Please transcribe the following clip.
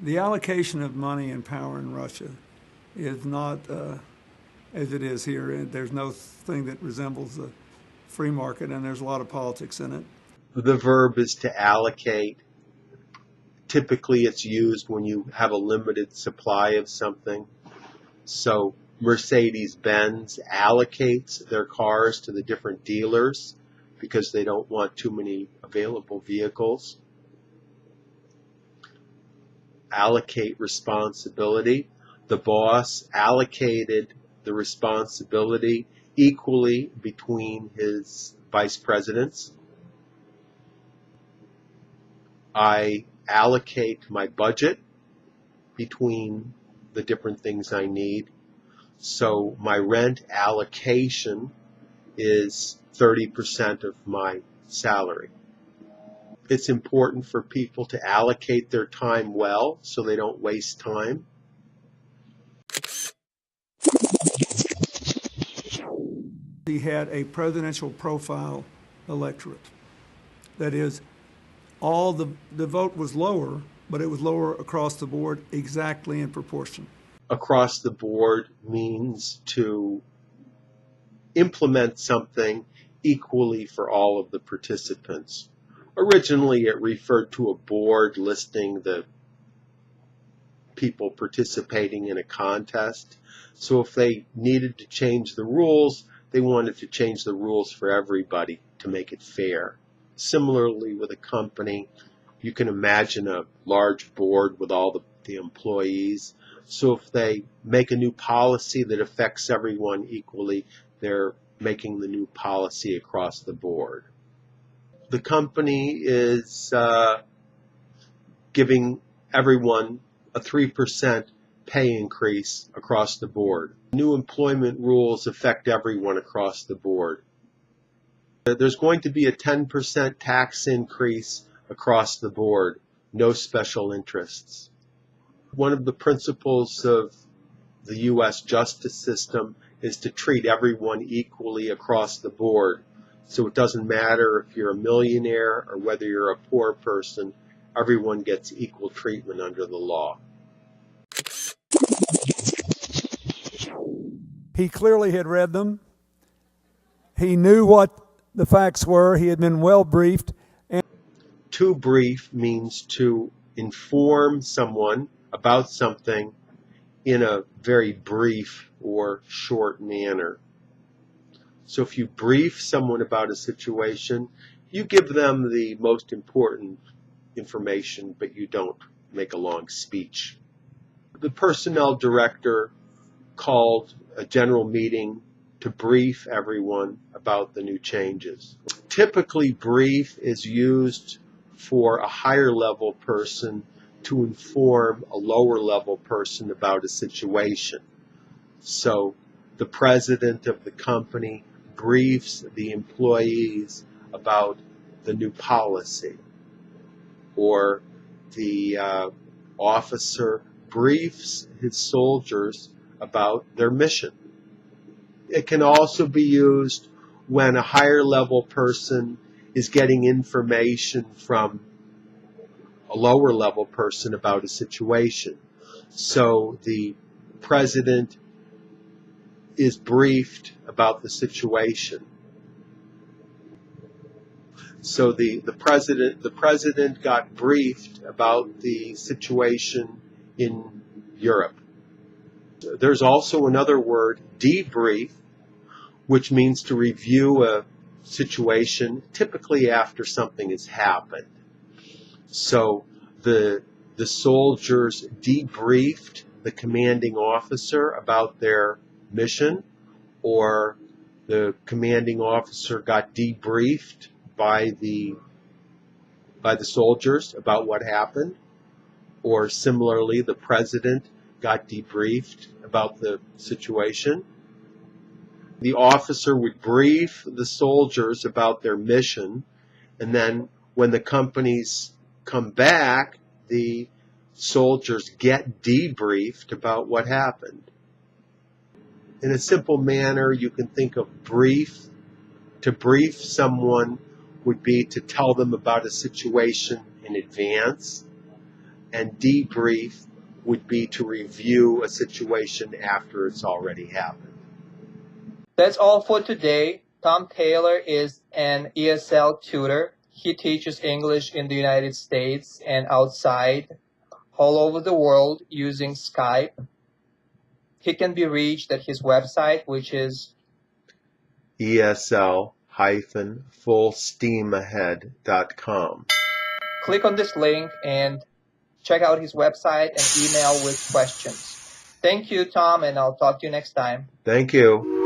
The allocation of money and power in Russia is not as it is here. There's no thing that resembles the free market, and there's a lot of politics in it. The verb is to allocate. Typically, it's used when you have a limited supply of something. So Mercedes-Benz allocates their cars to the different dealers because they don't want too many available vehicles. Allocate responsibility. The boss allocated the responsibility equally between his vice presidents. I allocate my budget between the different things I need. So my rent allocation is 30% of my salary. It's important for people to allocate their time well so they don't waste time. He had a presidential profile electorate. That is, all the vote was lower, but it was lower across the board exactly in proportion. Across the board means to implement something equally for all of the participants. Originally, it referred to a board listing the people participating in a contest. So if they needed to change the rules, they wanted to change the rules for everybody to make it fair. Similarly, with a company, you can imagine a large board with all the employees. So if they make a new policy that affects everyone equally, they're making the new policy across the board. The company is giving everyone a 3% pay increase across the board. New employment rules affect everyone across the board. There's going to be a 10% tax increase across the board, no special interests. One of the principles of the U.S. justice system is to treat everyone equally across the board. So it doesn't matter if you're a millionaire or whether you're a poor person, everyone gets equal treatment under the law. He clearly had read them. He knew what the facts were. He had been well briefed. To brief means to inform someone about something in a very brief or short manner. So if you brief someone about a situation, you give them the most important information, but you don't make a long speech. The personnel director called a general meeting to brief everyone about the new changes. Typically, brief is used for a higher level person to inform a lower level person about a situation. So the president of the company briefs the employees about the new policy, or the officer briefs his soldiers about their mission. It can also be used when a higher level person is getting information from a lower level person about a situation. So the president is briefed about the situation. So the president got briefed about the situation in Europe. There's also another word, debrief, which means to review a situation typically after something has happened. So the soldiers debriefed the commanding officer about their mission, or the commanding officer got debriefed by the soldiers about what happened, or similarly, the president got debriefed about the situation. The officer would brief the soldiers about their mission, and then when the companies come back, the soldiers get debriefed about what happened. In a simple manner, you can think of brief. To brief someone would be to tell them about a situation in advance. and debrief would be to review a situation after it's already happened. That's all for today. Tom Taylor is an ESL tutor. He teaches English in the United States and outside, all over the world using Skype. He can be reached at his website, which is ESL-fullsteamahead.com. click on this link and check out his website and email with questions. Thank you, Tom, and I'll talk to you next time. Thank you.